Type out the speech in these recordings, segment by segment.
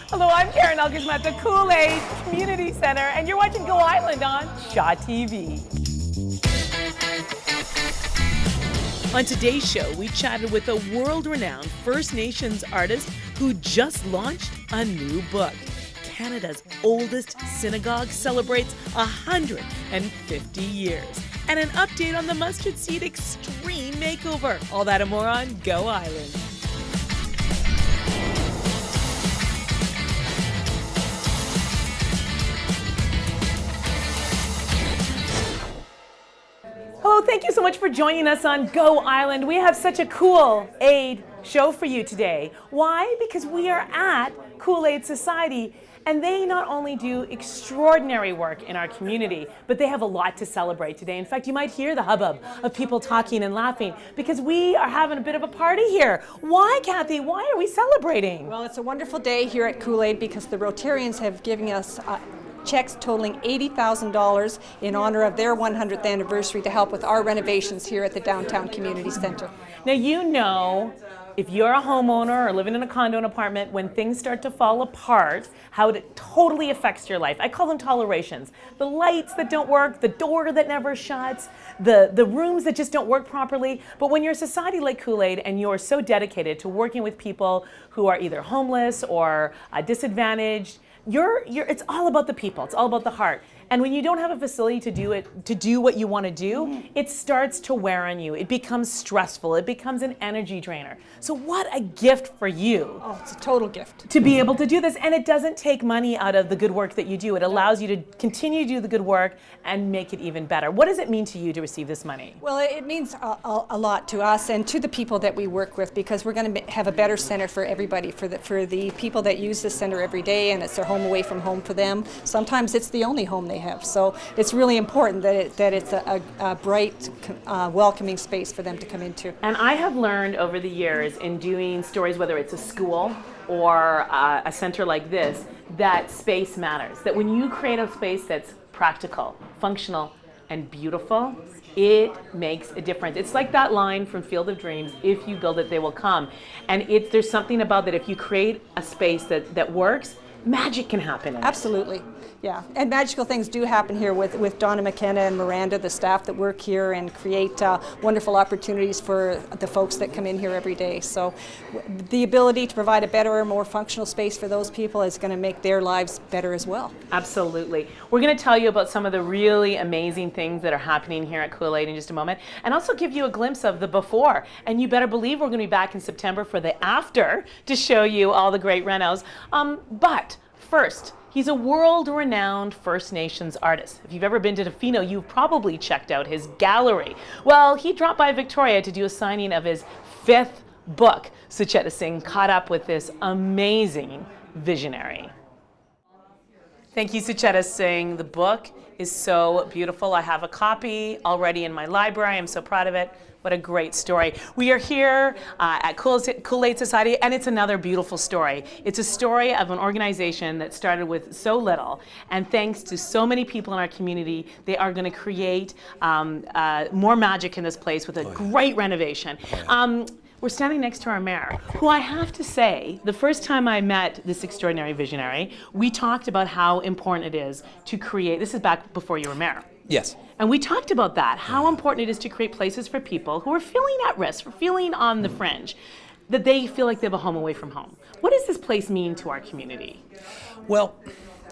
Hello, I'm Karen Elgersma at the Kool-Aid Community Center, and you're watching Go Island on Shaw TV. On today's show, we chatted with a world-renowned First Nations artist who just launched a new book. Canada's oldest synagogue celebrates 150 years. And an update on the Mustard Seed Extreme Makeover. All that and more on Go Island. Oh, thank you so much for joining us on Go Island. We have such a cool aid show for you today. Why? Because we are at Kool-Aid Society, and they not only do extraordinary work in our community, but they have a lot to celebrate today. In fact, you might hear the hubbub of people talking and laughing because we are having a bit of a party here. Why, Kathy? Why are we celebrating? Well, it's a wonderful day here at Kool-Aid because the Rotarians have given us checks totaling $80,000 in honor of their 100th anniversary to help with our renovations here at the Downtown Community Center. Now, you know, if you're a homeowner or living in a condo and apartment, when things start to fall apart, how it totally affects your life. I call them tolerations. The lights that don't work, the door that never shuts, the rooms that just don't work properly. But when you're a society like Kool-Aid and you're so dedicated to working with people who are either homeless or disadvantaged, it's all about the people. It's all about the heart. And when you don't have a facility to do what you want to do, it starts to wear on you. It becomes stressful. It becomes an energy drainer. So what a gift for you. Oh, it's a total gift. To be able to do this. And it doesn't take money out of the good work that you do. It allows you to continue to do the good work and make it even better. What does it mean to you to receive this money? Well, it means a lot to us and to the people that we work with because we're going to have a better center for everybody, for the people that use the center every day, and it's their home away from home for them. Sometimes it's the only home they have. So it's really important that it's a bright, welcoming space for them to come into. And I have learned over the years in doing stories, whether it's a school or a center like this, that space matters. That when you create a space that's practical, functional, and beautiful, it makes a difference. It's like that line from Field of Dreams, if you build it, they will come. And there's something about that if you create a space that works, magic can happen in it. Absolutely. Yeah, and magical things do happen here with Donna McKenna and Miranda, the staff that work here and create wonderful opportunities for the folks that come in here every day. So the ability to provide a better, more functional space for those people is going to make their lives better as well. Absolutely. We're going to tell you about some of the really amazing things that are happening here at Kool-Aid in just a moment, and also give you a glimpse of the before. And you better believe we're going to be back in September for the after to show you all the great renos. But first, he's a world-renowned First Nations artist. If you've ever been to Tofino, you've probably checked out his gallery. Well, he dropped by Victoria to do a signing of his 5th book. Sucheta Singh caught up with this amazing visionary. Thank you, Sucheta Singh. The book is so beautiful. I have a copy already in my library. I'm so proud of it. What a great story. We are here at Kool-Aid Society, and it's another beautiful story. It's a story of an organization that started with so little, and thanks to so many people in our community, they are going to create more magic in this place with a great renovation. We're standing next to our mayor, who I have to say, the first time I met this extraordinary visionary, we talked about how important it is to create, this is back before you were mayor. Yes. And we talked about that, how important it is to create places for people who are feeling at risk, for feeling on the fringe, that they feel like they have a home away from home. What does this place mean to our community? Well,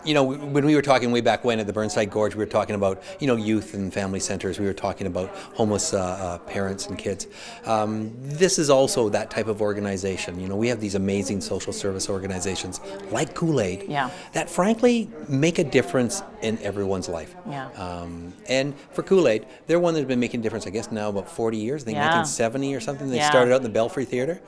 you know, when we were talking way back when at the Burnside Gorge, we were talking about, you know, youth and family centers. We were talking about homeless parents and kids. This is also that type of organization. You know, we have these amazing social service organizations like Kool-Aid that frankly make a difference in everyone's life. And for Kool-Aid, they're one that's been making a difference, I guess, now about 40 years. I think 1970 or something. They started out in the Belfry Theatre.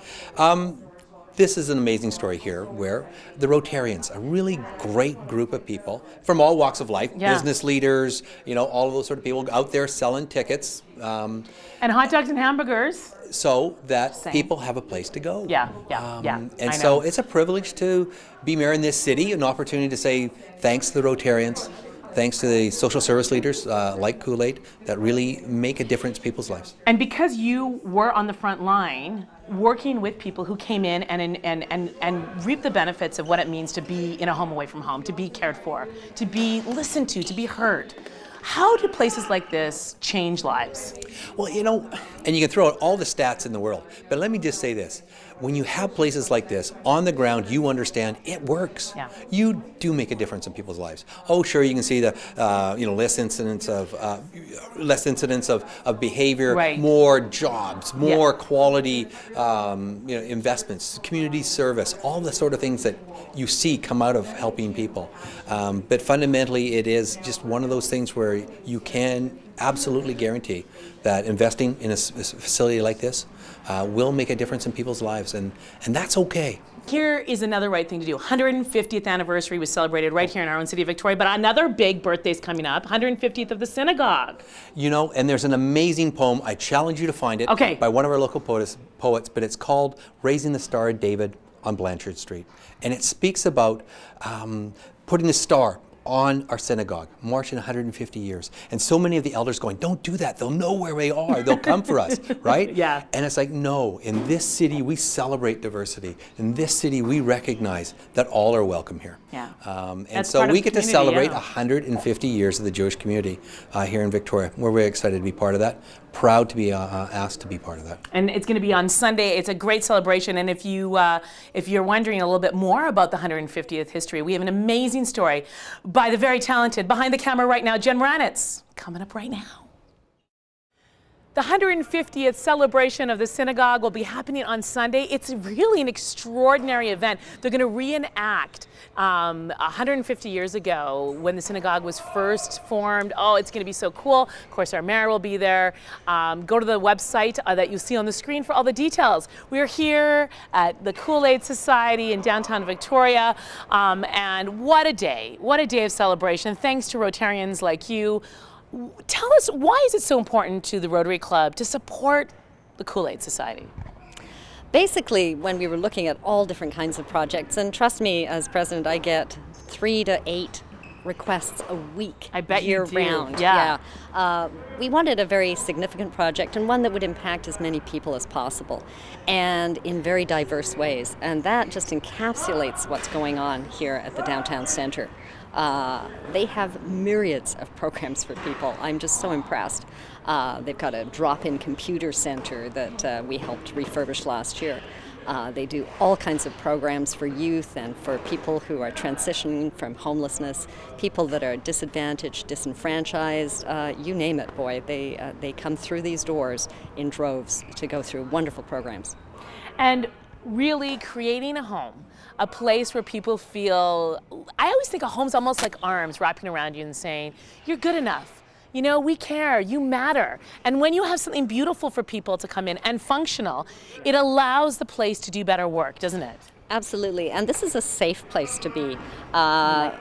This is an amazing story here where the Rotarians, a really great group of people from all walks of life, business leaders, you know, all of those sort of people out there selling tickets. And hot dogs and hamburgers. So that people have a place to go. And so it's a privilege to be mayor in this city, an opportunity to say thanks to the Rotarians, thanks to the social service leaders like Kool-Aid that really make a difference in people's lives. And because you were on the front line working with people who came in and reap the benefits of what it means to be in a home away from home, to be cared for, to be listened to be heard. How do places like this change lives? Well, and you can throw out all the stats in the world, but let me just say this. When you have places like this on the ground, you understand it works. Yeah. You do make a difference in people's lives. Oh, sure, you can see the less incidents of behavior, Right. more jobs, more quality investments, community service, all the sort of things that you see come out of helping people. But fundamentally, it is just one of those things where you can absolutely guarantee that investing in a facility like this will make a difference in people's lives, and that's okay. Here is another right thing to do. 150th anniversary was celebrated right here in our own city of Victoria, but another big birthday's coming up, 150th of the synagogue. And there's an amazing poem, I challenge you to find it, by one of our local poets, but it's called Raising the Star of David on Blanchard Street. And it speaks about putting a star on our synagogue, marching 150 years. And so many of the elders going, don't do that. They'll know where we are. They'll come for us, right? Yeah. And it's like, no, in this city, we celebrate diversity. In this city, we recognize that all are welcome here. Yeah. And so we get to celebrate 150 years of the Jewish community here in Victoria. We're very excited to be part of that. Proud to be asked to be part of that. And it's going to be on Sunday. It's a great celebration. And if you're wondering a little bit more about the 150th history, we have an amazing story by the very talented, behind the camera right now, Jen Ranitz, coming up right now. The 150th celebration of the synagogue will be happening on Sunday. It's really an extraordinary event. They're going to reenact 150 years ago when the synagogue was first formed. Oh, it's going to be so cool. Of course, our mayor will be there. Go to the website that you see on the screen for all the details. We're here at the Kool-Aid Society in downtown Victoria, and what a day of celebration. Thanks to Rotarians like you. Tell us, why is it so important to the Rotary Club to support the Kool-Aid Society? Basically, when we were looking at all different kinds of projects, and trust me, as president, I get 3 to 8 requests a week. I bet you do. Year-round. Yeah. We wanted a very significant project and one that would impact as many people as possible, and in very diverse ways. And that just encapsulates what's going on here at the downtown center. They have myriads of programs for people. I'm just so impressed. They've got a drop-in computer center that we helped refurbish last year. They do all kinds of programs for youth and for people who are transitioning from homelessness, people that are disadvantaged, disenfranchised, you name it, boy. They come through these doors in droves to go through wonderful programs. And really creating a home, a place where people feel, I always think a home's almost like arms wrapping around you and saying, you're good enough. You know, we care, you matter. And when you have something beautiful for people to come in and functional, it allows the place to do better work, doesn't it? Absolutely, and this is a safe place to be.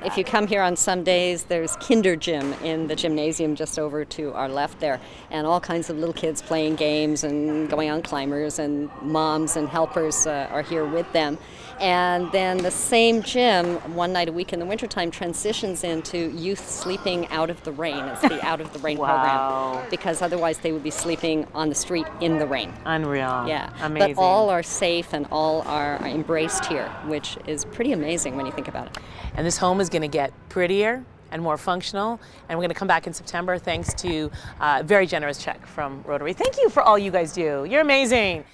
If you come here on some days, there's Kinder Gym in the gymnasium just over to our left there, and all kinds of little kids playing games and going on climbers, and moms and helpers are here with them. And then the same gym, one night a week in the wintertime, transitions into youth sleeping out of the rain. It's the Out of the Rain program, because otherwise they would be sleeping on the street in the rain. Unreal. Yeah, amazing. But all are safe and all are embraced here, which is pretty amazing when you think about it. And this home is going to get prettier and more functional, and we're going to come back in September thanks to a very generous check from Rotary. Thank you for all you guys do. You're amazing.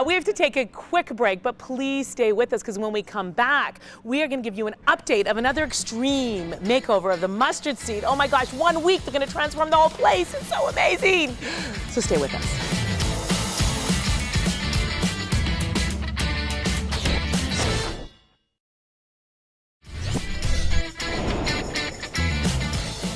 We have to take a quick break, but please stay with us, because when we come back, we are going to give you an update of another extreme makeover of the mustard seed. Oh my gosh, 1 week, they're going to transform the whole place. It's so amazing. So stay with us.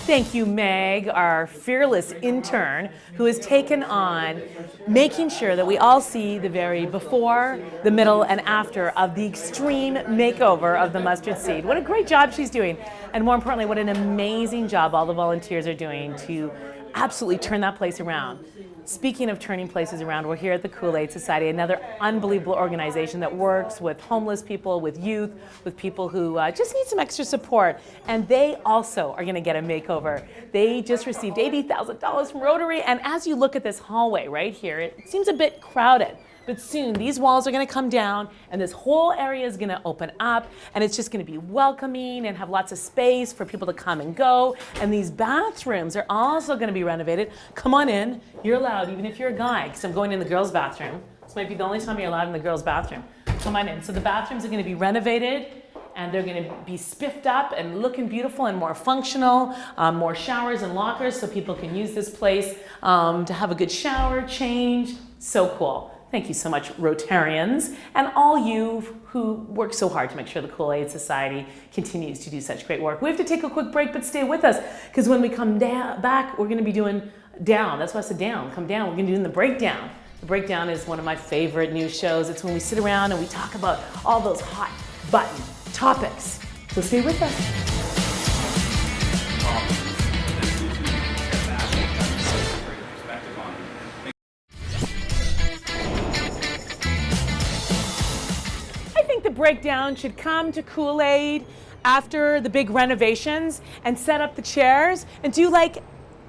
Thank you, Meg, our fearless intern, who has taken on making sure that we all see the very before, the middle, and after of the extreme makeover of the mustard seed. What a great job she's doing. And more importantly, what an amazing job all the volunteers are doing to absolutely turn that place around. Speaking of turning places around, we're here at the Kool-Aid Society, another unbelievable organization that works with homeless people, with youth, with people who just need some extra support. And they also are going to get a makeover. They just received $80,000 from Rotary. And as you look at this hallway right here, it seems a bit crowded. but soon these walls are going to come down and this whole area is going to open up, and it's just going to be welcoming and have lots of space for people to come and go. And these bathrooms are also going to be renovated. Come on in. You're allowed, even if you're a guy, because I'm going in the girls' bathroom. This might be the only time you're allowed in the girls' bathroom. Come on in. So the bathrooms are going to be renovated, and they're going to be spiffed up and looking beautiful and more functional, more showers and lockers so people can use this place to have a good shower, change. So cool. Thank you so much, Rotarians, and all you who work so hard to make sure the Kool-Aid Society continues to do such great work. We have to take a quick break, but stay with us, because when we come back, we're going to be doing down. That's why I said down. Come down. We're going to be doing the breakdown. The breakdown is one of my favorite news shows. It's when we sit around and we talk about all those hot button topics. So stay with us. I think the breakdown should come to Kool-Aid after the big renovations and set up the chairs and do like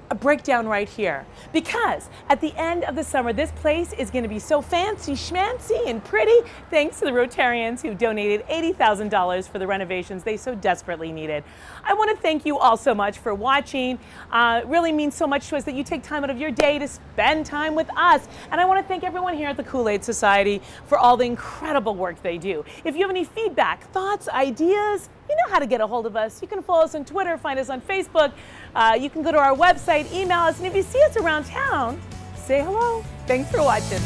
a breakdown right here, because at the end of the summer this place is going to be so fancy schmancy and pretty thanks to the Rotarians who donated $80,000 for the renovations they so desperately needed. I want to thank you all so much for watching. It really means so much to us that you take time out of your day to spend time with us, and I want to thank everyone here at the Kool-Aid Society for all the incredible work they do. If you have any feedback, thoughts, ideas, you know how to get a hold of us. You can follow us on Twitter, find us on Facebook. You can go to our website, email us, and if you see us around town, say hello. Thanks for watching.